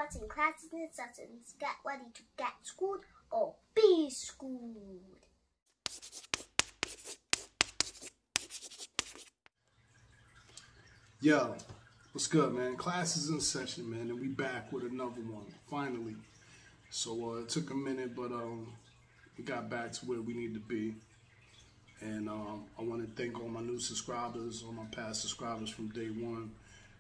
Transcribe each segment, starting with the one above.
watching classes and sessions. Get ready to get schooled or be schooled. Yo, what's good, man? Class is in session, man, and we back with another one, finally. So it took a minute, but we got back to where we need to be. And I want to thank all my new subscribers, all my past subscribers from day one,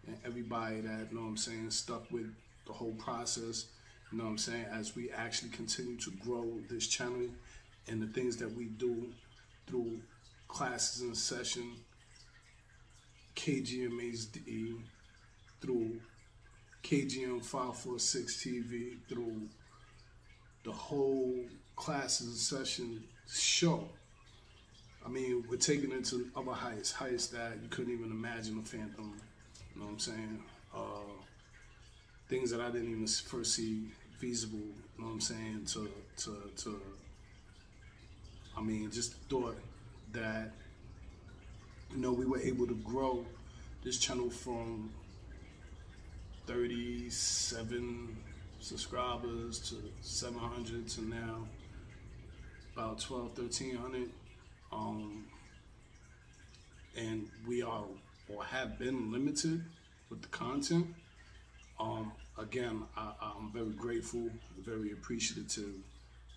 and everybody that, you know what I'm saying, stuck with the whole process, you know what I'm saying, as we actually continue to grow this channel and the things that we do through classes in session, KGM HD, through KGM 546 TV, through the whole classes in session show. I mean, we're taking it to other heights that you couldn't even imagine of Phantom. You know what I'm saying? Things that I didn't even foresee feasible. You know what I'm saying? I mean, just thought that, you know, we were able to grow this channel from 37 subscribers to 700 to now about 1,200, 1,300. And we are or have been limited with the content. Again, I'm very grateful, very appreciative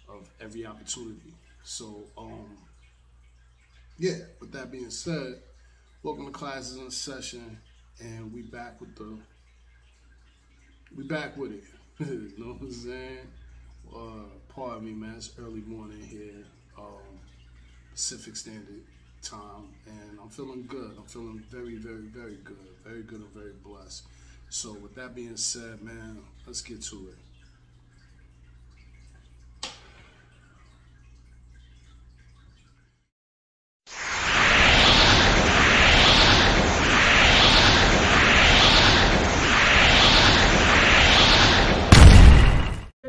of every opportunity. So, yeah, with that being said, welcome to Classes in Session, and we back with it. You know what I'm saying? Pardon me, man, it's early morning here, Pacific Standard Time, and I'm feeling good. I'm feeling very, very, very good. Very good and very blessed. So with that being said, man, let's get to it.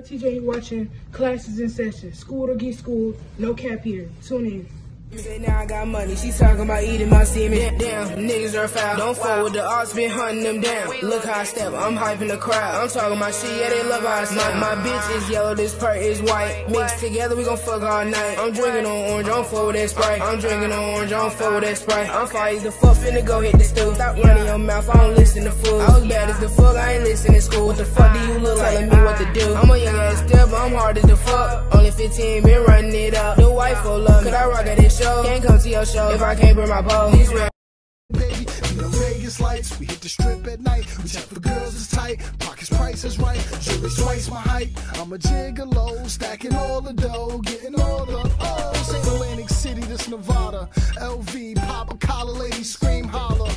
TJ watching Classes in Session. School or get schooled, no cap here. Tune in. You say now I got money, she talking about eating my semen. Damn, niggas are foul. Don't fall with the odds, been hunting them down. Look how I step, I'm hyping the crowd. I'm talking about shit, yeah, they love how I sound. My bitch is yellow, this part is white. Mixed together, we gon' fuck all night. I'm drinking on orange, I don't fuck with that Sprite. I'm drinking on orange, I don't fuck with that Sprite. I'm fire as the fuck, finna go hit the stool. Stop running your mouth, I don't listen to fools. I was bad as the fuck, I ain't listen to school. What the fuck do you look like? Telling me what to do. I'm a young ass still, but I'm hard as the fuck. Only 15, been running it up. The wife will love me, could I rock at this show? Can't come to your show if I can't bring my pole. Baby, you know Vegas lights, we hit the strip at night. We check for girls is tight, pockets price is right. Jewelry's twice my height. I'm a gigolo, stacking all the dough, getting all the O's. Ain't Atlantic City, this Nevada. LV, pop a collar, lady scream holler.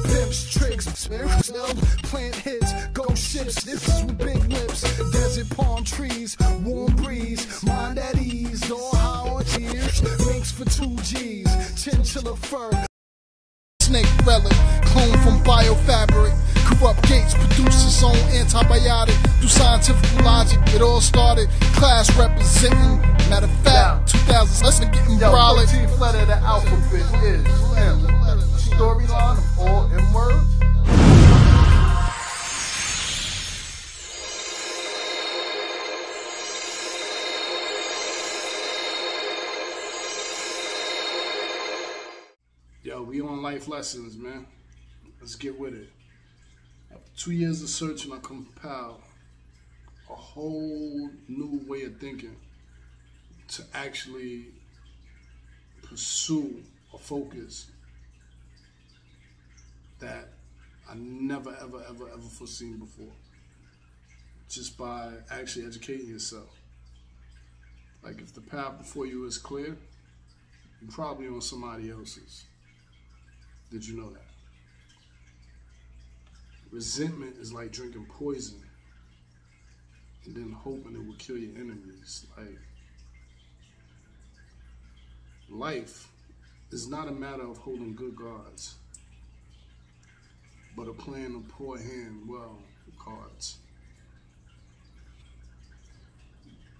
Pimps, tricks, plant hits, go ships. This is with big lips. Desert palm trees, warm breeze, mind at ease. All high on cheers, minks for 2 G's, chinchilla fur. Snake relic, clone from biofabric. Corrupt gates produce its own antibiotic. Through scientific logic, it all started. Class representing. Matter of fact, 2000s, let's get getting brolic. The 14th letter of the alphabet is M. Storyline of all M words. Yo, we on life lessons, man. Let's get with it. After 2 years of searching, I compiled a whole new way of thinking to actually pursue a focus that I never, ever, ever, ever foreseen before. Just by actually educating yourself. Like, if the path before you is clear, you're probably on somebody else's. Did you know that? Resentment is like drinking poison and then hoping it will kill your enemies. Like, life is not a matter of holding good cards, but of playing a poor hand well with cards.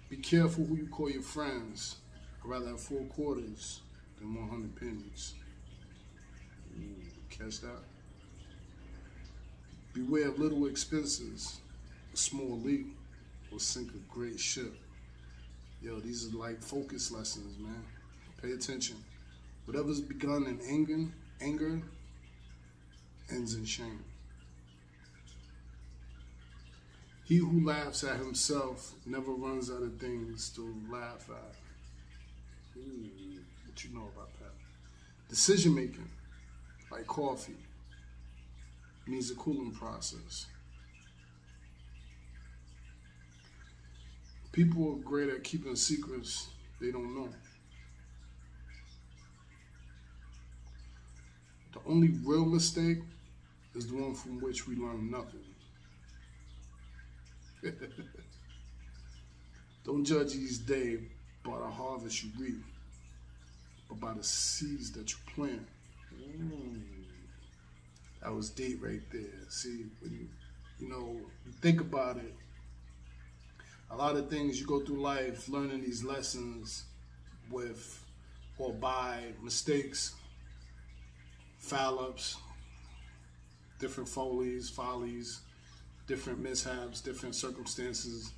Be careful who you call your friends. I'd rather have 4 quarters than 100 pennies. Catch that? Beware of little expenses, small leak will sink a great ship. Yo, these are like focus lessons, man. Pay attention. Whatever's begun in anger ends in shame. He who laughs at himself never runs out of things to laugh at. What you know about that? Decision making, like coffee, needs a cooling process. People are great at keeping secrets they don't know. The only real mistake is the one from which we learn nothing. Don't judge each day by the harvest you reap, but by the seeds that you plant. That was deep right there. See, when you think about it, a lot of things you go through life learning these lessons with or by mistakes, foul-ups, different follies, different mishaps, different circumstances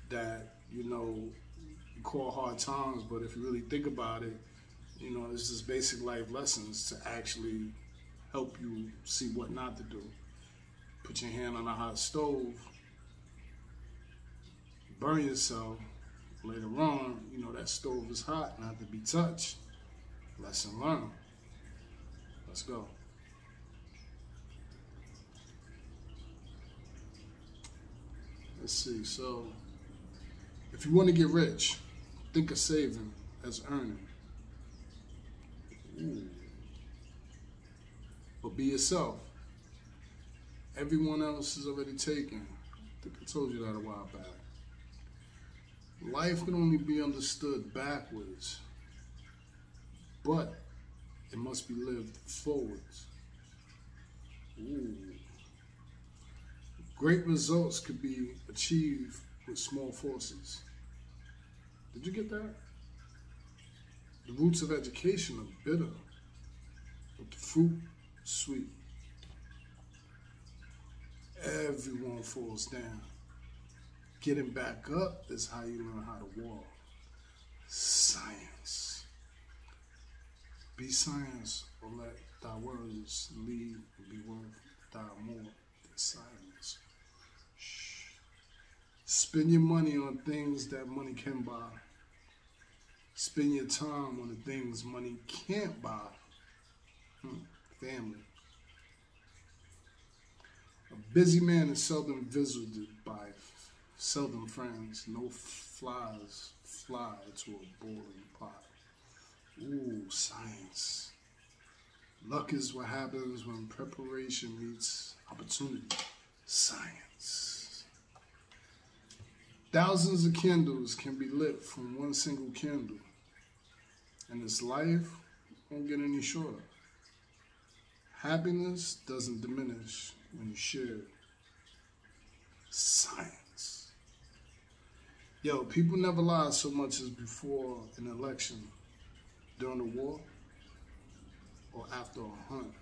that, you call hard times, but if you really think about it, it's just basic life lessons to actually help you see what not to do. Put your hand on a hot stove, burn yourself. Later on, that stove is hot, not to be touched. Lesson learned. Let's go. Let's see. So, if you want to get rich, think of saving as earning. But be yourself. Everyone else is already taken. I think I told you that a while back. Life can only be understood backwards, but it must be lived forwards. Great results could be achieved with small forces. Did you get that? The roots of education are bitter, but the fruit is sweet. Everyone falls down. Getting back up is how you learn how to walk. Science. Be science, or let thy words lead and be worth thy more than silence. Shh. Spend your money on things that money can buy. Spend your time on the things money can't buy. Family. A busy man is seldom visited by seldom friends. No flies fly to a boiling pot. Science. Luck is what happens when preparation meets opportunity. Science. Thousands of candles can be lit from one single candle, and this life won't get any shorter. Happiness doesn't diminish when you share it. Science. Yo, people never lie so much as before an election, during a war, or after a hunt.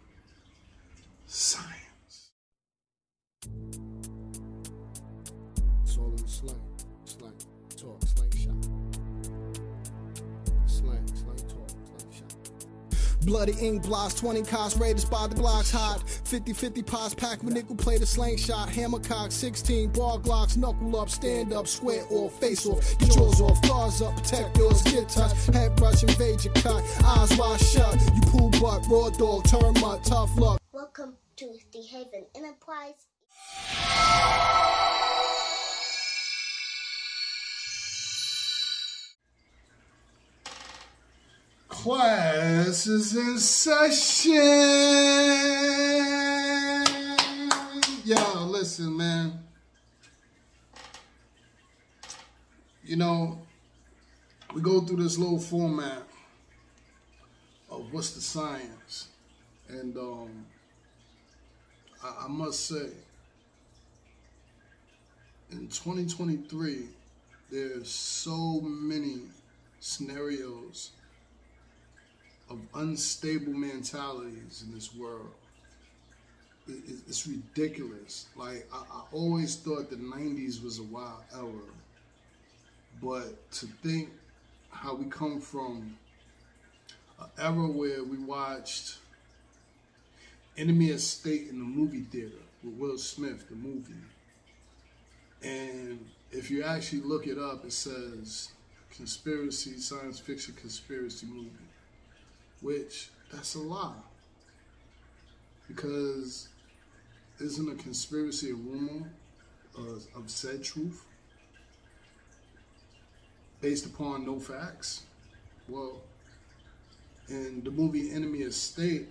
Science. It's all in the slang, talk, slang shot. Slang talk, slang shot. Bloody ink blots, 20 cops, raiders by the blocks hot. 50-50 pots packed with nickel plated slang shot. Hammer cock, 16 bar glocks, knuckle up, stand up, square off, face off. Get yours off, guards up, protect yours, get touched. Head brush, invade your cut, eyes wide shut. You pull butt, raw dog, turn mud, tough luck. Welcome to the Haven Enterprise. Class is in session. Yo, listen, man. We go through this little format of what's the science. And I must say, in 2023, there's so many scenarios of unstable mentalities in this world. it's ridiculous. Like, I always thought the 90s was a wild era. But to think how we come from an era where we watched Enemy of State in the movie theater with Will Smith, the movie. And if you actually look it up, it says conspiracy, science fiction conspiracy movie, which that's a lie. Because isn't a conspiracy a rumor of said truth based upon no facts? Well, in the movie Enemy of State,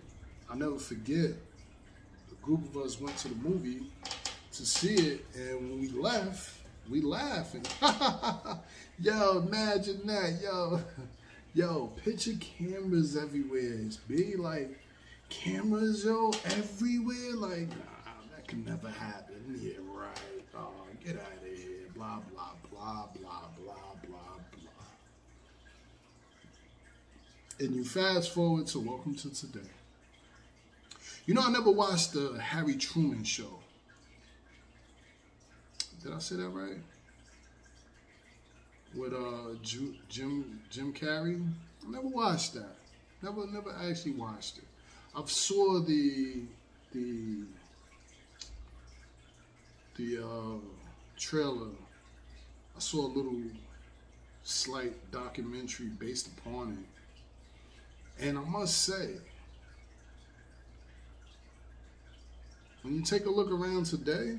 I'll never forget, a group of us went to the movie to see it, and when we left, we laughing. Yo, imagine that, yo, picture cameras everywhere. It's big, like, cameras, yo, everywhere. Like, nah, that could never happen. Yeah, right. Oh, get out of here. Blah, blah, blah, blah, blah, blah, blah. And you fast forward to welcome to today. You know, I never watched the Harry Truman Show. Did I say that right? With Jim Carrey. I never watched that. Never actually watched it. I saw the trailer. I saw a little slight documentary based upon it. And I must say, when you take a look around today,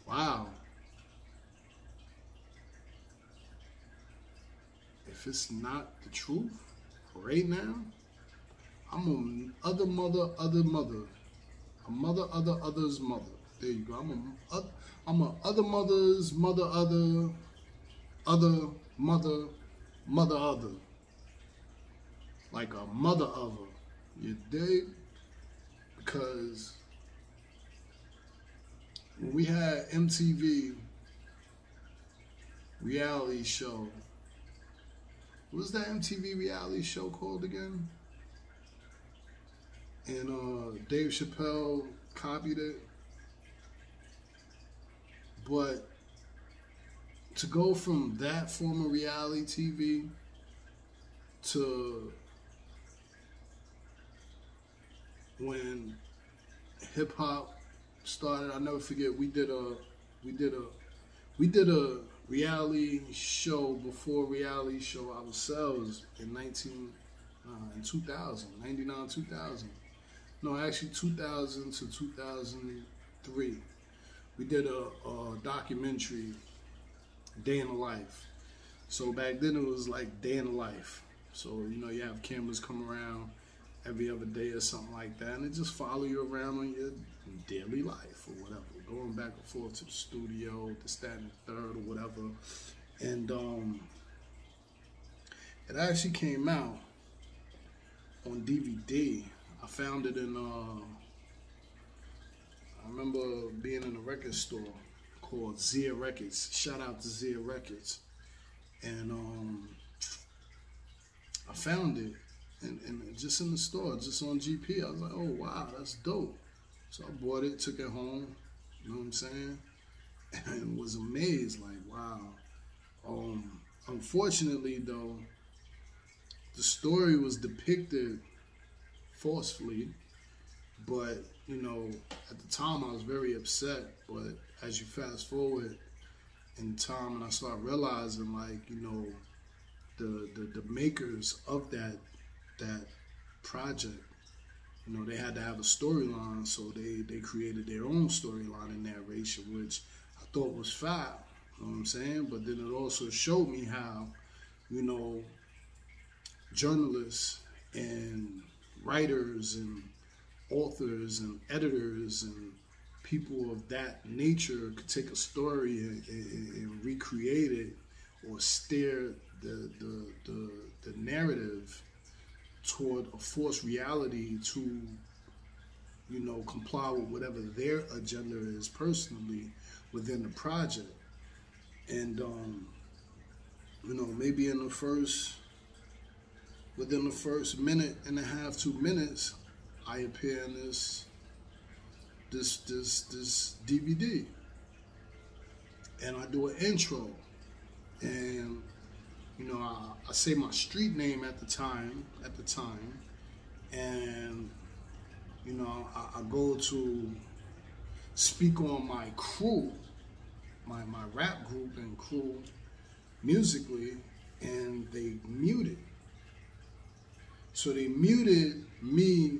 wow. If it's not the truth right now, I'm a other mother. A mother, other's mother. There you go. I'm a other mother's mother, other mother, other. Like a mother other. You dig? Because when we had MTV reality show, what was that MTV reality show called again? And Dave Chappelle copied it. But to go from that form of reality TV to when hip hop started, I'll never forget, we did a reality show before reality show ourselves in 2000, 99, 2000. No, actually 2000 to 2003. We did a documentary, Day in the Life. So back then it was like Day in the Life. So, you know, you have cameras come around every other day or something like that, and it just follow you around on your daily life or whatever, going back and forth to the studio, this, that, and the third, or whatever. And it actually came out on DVD. I found it in, I remember being in a record store called Zia Records. Shout out to Zia Records. And I found it and just in the store, just on GP. I was like, oh, wow, that's dope. So I bought it, took it home, you know what I'm saying? And was amazed, like, wow. Unfortunately, though, the story was depicted forcefully, but, you know, at the time I was very upset. But as you fast forward in time and I start realizing, like, you know, the makers of that project, you know, they had to have a storyline, so they created their own storyline and narration, which I thought was foul, you know what I'm saying? But then it also showed me how, you know, journalists and writers and authors and editors and people of that nature could take a story and recreate it or steer the narrative toward a forced reality to, you know, comply with whatever their agenda is personally within the project. And, you know, maybe in the first within the first minute and a half, 2 minutes, I appear in this DVD, and I do an intro, and you know, I say my street name at the time, and you know, I go to speak on my crew, my rap group and crew musically, and they muted. So they muted me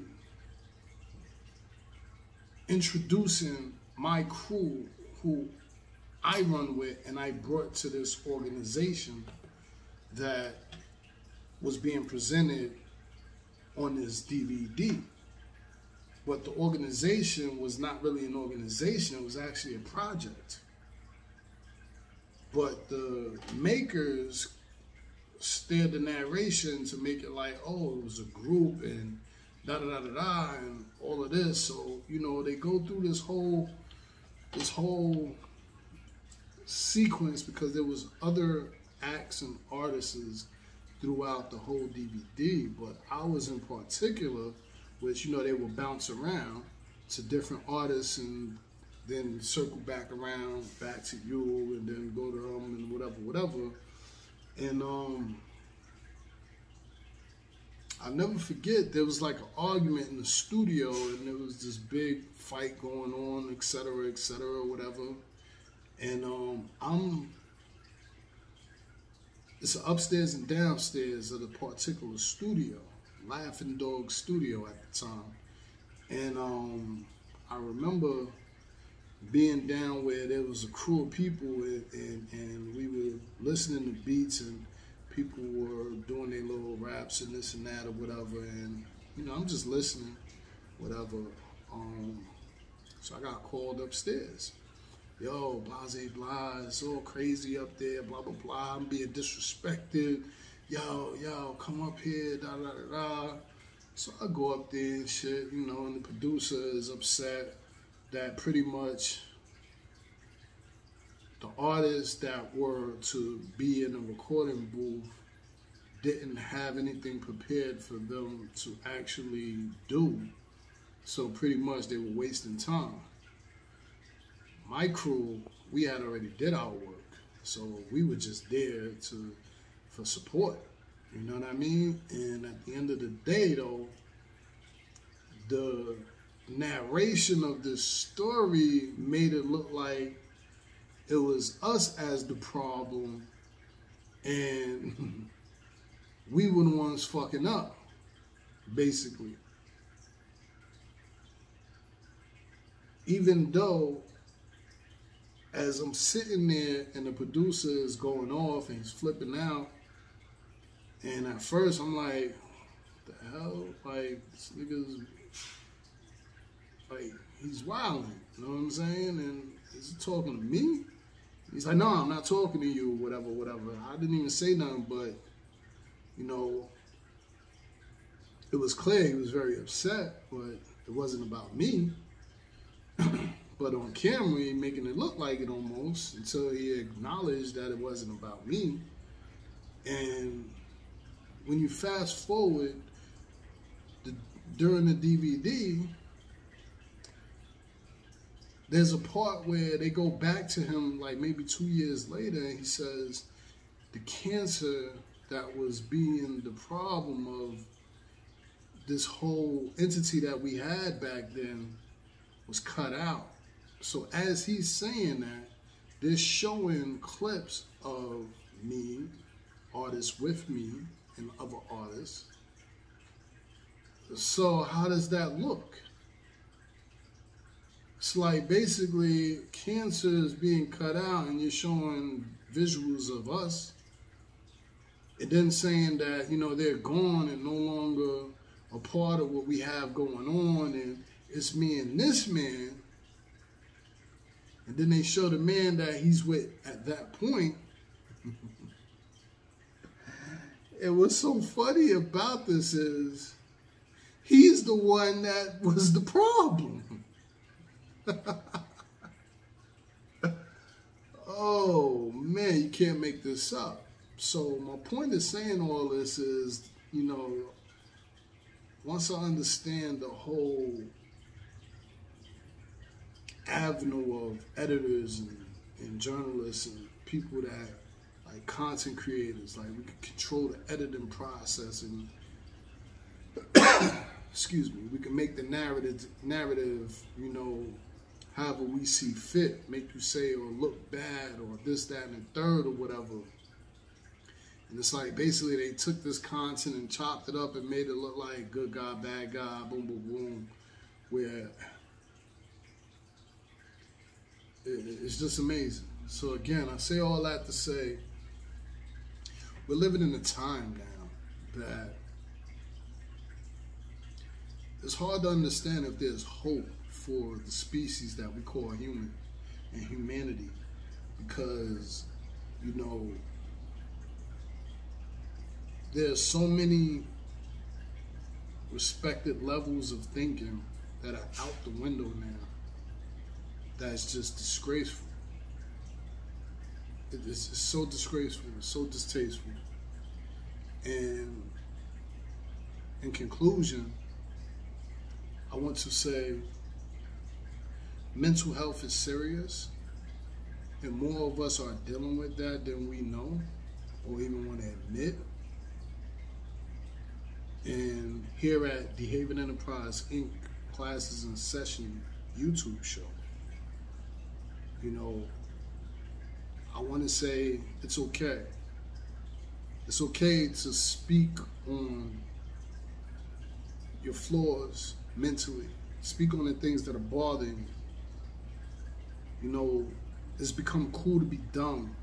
introducing my crew who I run with and I brought to this organization that was being presented on this DVD. But the organization was not really an organization, it was actually a project. But the makers steered the narration to make it like, oh, it was a group and da-da-da-da-da and all of this. So, you know, they go through this whole sequence because there was other acts and artists throughout the whole DVD, but ours in particular, which, you know, they would bounce around to different artists and then circle back around, back to you, and then go to them and whatever. And I'll never forget, there was like an argument in the studio, and there was this big fight going on, et cetera, whatever. And it's an upstairs and downstairs of the particular studio, Laughing Dog Studio at the time. And I remember being down where there was a crew of people and we were listening to beats and people were doing their little raps and this and that or whatever. And, you know, I'm just listening, whatever. So I got called upstairs. Yo, blase blah, it's all crazy up there, blah, blah, blah. I'm being disrespected. Yo, come up here, da, da, da, da. So I go up there and shit, you know, and the producer is upset that pretty much the artists that were to be in a recording booth didn't have anything prepared for them to actually do. So pretty much they were wasting time. My crew, we had already did our work, so we were just there for support. You know what I mean? And at the end of the day, though, the narration of this story made it look like it was us as the problem, and we were the ones fucking up, basically. Even though, as I'm sitting there and the producer is going off and he's flipping out, and at first I'm like, what the hell? Like, this nigga's, like, he's wilding, you know what I'm saying? And is he talking to me? He's like, no, I'm not talking to you, whatever. I didn't even say nothing, but, you know, it was clear he was very upset, but it wasn't about me. But on camera, he making it look like it almost, until he acknowledged that it wasn't about me. And when you fast forward during the DVD, there's a part where they go back to him like maybe 2 years later, and he says the cancer that was being the problem of this whole entity that we had back then was cut out. So as he's saying that, they're showing clips of me, artists with me, and other artists. So how does that look? It's like basically cancer is being cut out and you're showing visuals of us. And then saying that, you know, they're gone and no longer a part of what we have going on, and it's me and this man. And then they show the man that he's with at that point. And what's so funny about this is he's the one that was the problem. Oh man, you can't make this up. So my point of saying all this is you know, once I understand the whole avenue of editors and journalists and people that, like content creators, like we can control the editing process and excuse me, we can make the narrative, you know, however we see fit, make you say or look bad or this, that, and the third or whatever. And it's like basically they took this content and chopped it up and made it look like good guy, bad guy, boom, boom, boom, where it's just amazing. So again, I say all that to say we're living in a time now that it's hard to understand if there's hope for the species that we call human and humanity, because, you know, there's so many respected levels of thinking that are out the window now. That's just disgraceful. It's so disgraceful. It's so distasteful. And in conclusion, I want to say mental health is serious, and more of us are dealing with that than we know or even want to admit. And here at the Haven Enterprise Inc. Classes in Session YouTube show, you know, I want to say it's okay. It's okay to speak on your flaws mentally. Speak on the things that are bothering you. You know, it's become cool to be dumb.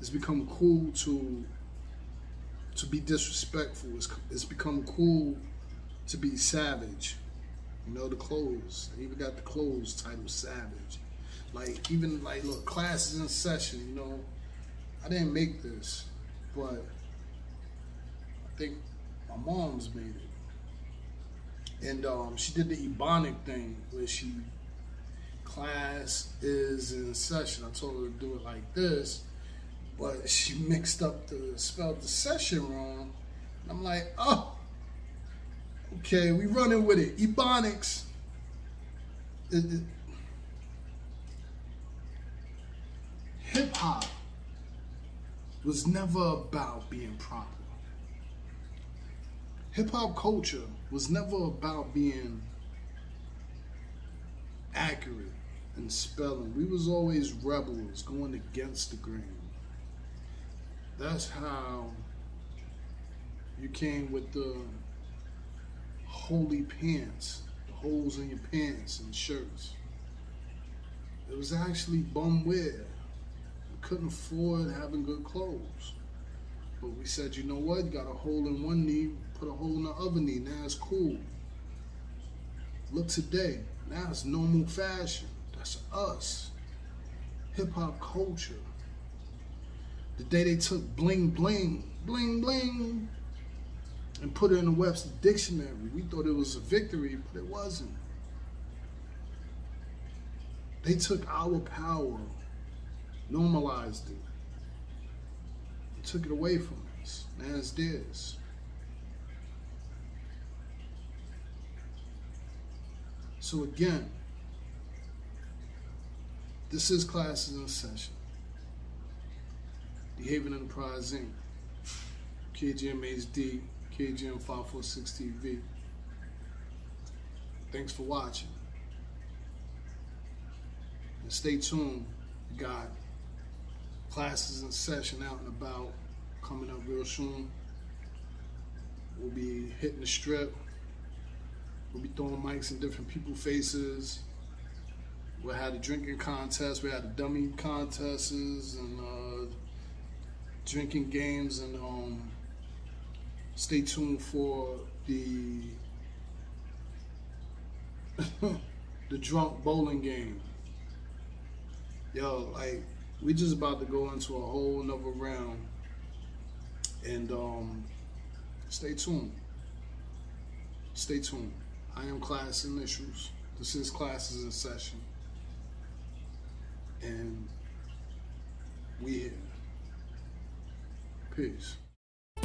It's become cool to be disrespectful. It's become cool to be savage. You know, the clothes. They even got the clothes titled Savage. Like, even like, look, Classes in Session, you know. I didn't make this, but I think my mom's made it. And she did the Ebonic thing where class is in session. I told her to do it like this, but she spelled the session wrong. And I'm like, oh, okay, we running with it. Ebonics. Hip hop was never about being proper. Hip hop culture was never about being accurate in spelling. We was always rebels, going against the grain. That's how you came with the holy pants, the holes in your pants and shirts. It was actually bum wear. We couldn't afford having good clothes. But we said, you know what, got a hole in one knee, put a hole in the other knee, now it's cool. Look today, now it's normal fashion. That's us. Hip hop culture. The day they took bling bling, bling bling, and put it in the Webster Dictionary, we thought it was a victory, but it wasn't. They took our power, normalized it, and took it away from us. Now it's theirs. So again, this is Classes in Session. The Haven Enterprise Inc. KGM-HD, KGM 546 TV. Thanks for watching. And stay tuned. We got Classes in Session out and about, coming up real soon. We'll be hitting the strip. We'll be throwing mics in different people's faces. We'll have the drinking contest. We had the dummy contests and drinking games, and stay tuned for the the drunk bowling game. Yo, like, we just about to go into a whole nother round, and stay tuned. Stay tuned. I am Klass Initials. This is Classes in Session, and we here. Peace.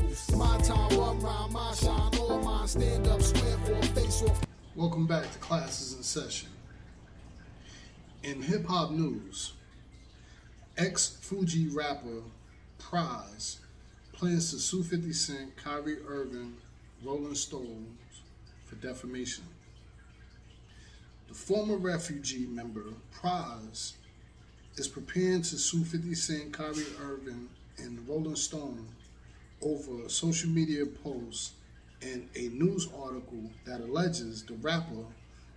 moves. My time, one rhyme, my shine, all mine. Stand up, square or face off. Welcome back to Classes in Session. In hip-hop news, ex-Fuji rapper Prize plans to sue 50 Cent, Kyrie Irving, Rolling Stones for defamation. The former refugee member, Prize, is preparing to sue 50 Cent, Kyrie Irving, and Rolling Stone over social media posts and a news article that alleges the rapper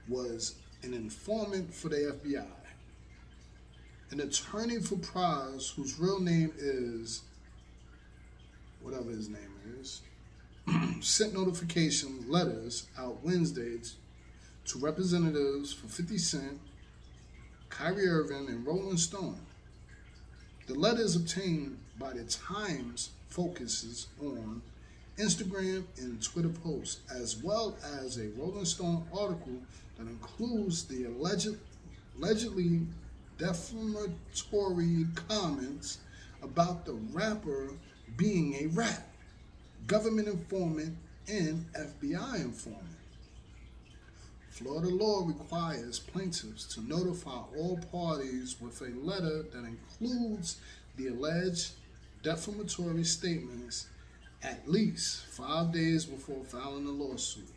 was an informant for the FBI. An attorney for Prize, whose real name is whatever his name is, sent notification letters out Wednesday to representatives for 50 Cent, Kyrie Irving, and Rolling Stone. The letters obtained by the Times focuses on Instagram and Twitter posts, as well as a Rolling Stone article that includes the allegedly defamatory comments about the rapper being a rat, government informant, and FBI informant. Florida law requires plaintiffs to notify all parties with a letter that includes the alleged defamatory statements at least 5 days before filing a lawsuit.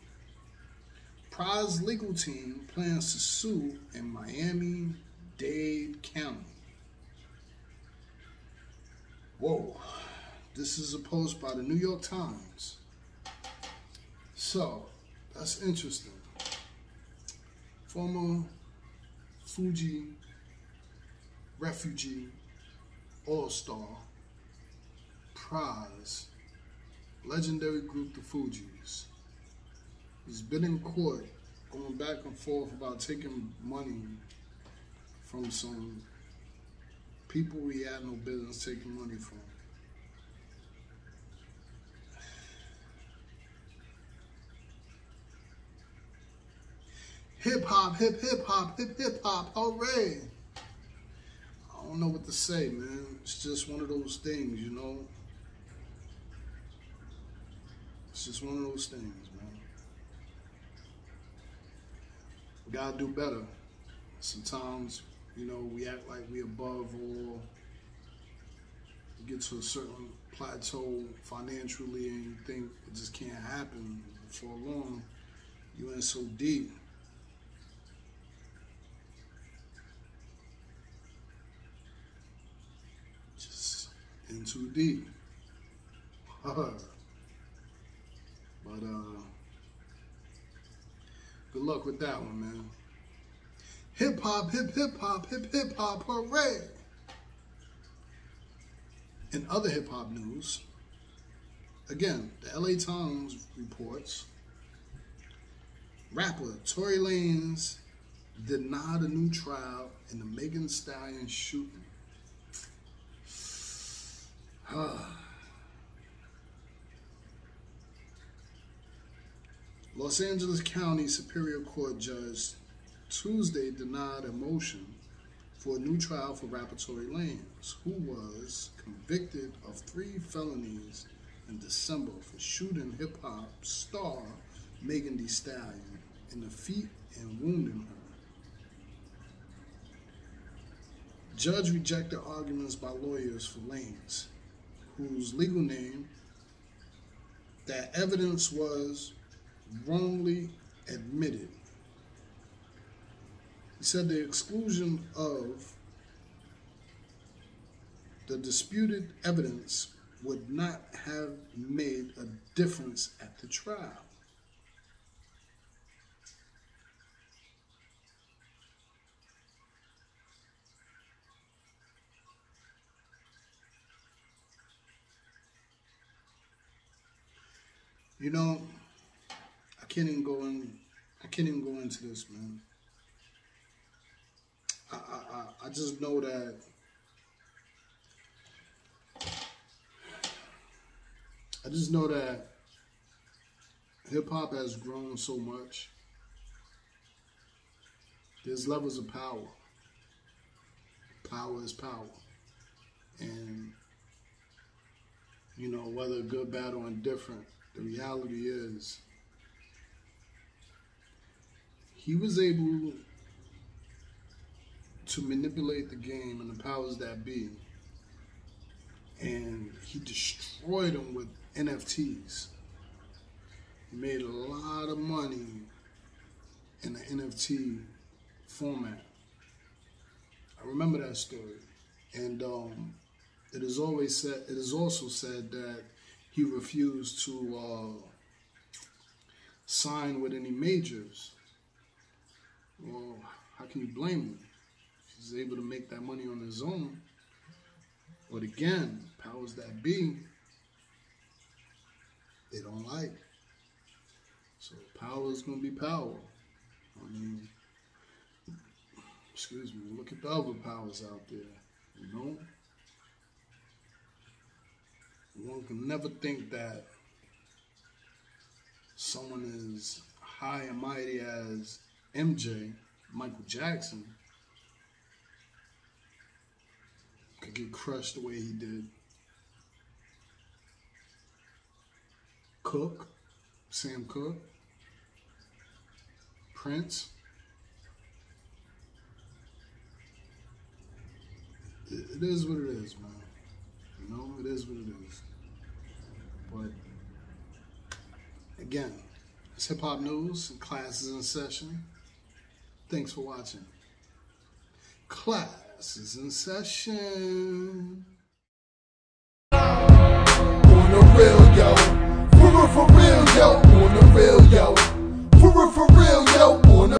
Prize's legal team plans to sue in Miami-Dade County. Whoa. This is a post by the New York Times. So, that's interesting. Former Fuji refugee all-star Prize, legendary group the Fugees, has been in court going back and forth about taking money from some people he had no business taking money from. Hip hop, hip hop, hip hop, hooray! I don't know what to say, man. It's just one of those things, you know? It's just one of those things, man. We gotta do better. Sometimes, you know, we act like we above all. We get to a certain plateau financially and you think it just can't happen. For long, you in so deep. Just in too deep. But good luck with that one, man. Hip hop, hip hop, hip hop, hooray! In other hip hop news, again, the LA Times reports rapper Tory Lanez denied a new trial in the Megan Thee Stallion shooting. Los Angeles County Superior Court judge Tuesday denied a motion for a new trial for rapper Tory Lanez, who was convicted of 3 felonies in December for shooting hip-hop star Megan Thee Stallion in the feet and wounding her. Judge rejected arguments by lawyers for Lanez, whose legal name, that evidence was wrongly admitted. He said the exclusion of the disputed evidence would not have made a difference at the trial. You know, I can't even go into this, man. I just know that hip hop has grown so much. There's levels of power. Power is power. And You know, whether good, bad, or indifferent, the reality is he was able to manipulate the game and the powers that be, and he destroyed them with NFTs. He made a lot of money in the NFT format. I remember that story, and it is also said that he refused to sign with any majors. Well, how can you blame him? He's able to make that money on his own. But again, powers that be, they don't like. So power is going to be power. I mean, excuse me, look at the other powers out there, you know? One can never think that someone as high and mighty as MJ, Michael Jackson, could get crushed the way he did. Cook, Sam Cooke, Prince. It is what it is, man. You know, it is what it is. But again, it's hip hop news and Klass is in session. Thanks for watching. Klass is in session. On the real, yo. For real, yo. On the real, yo. For real,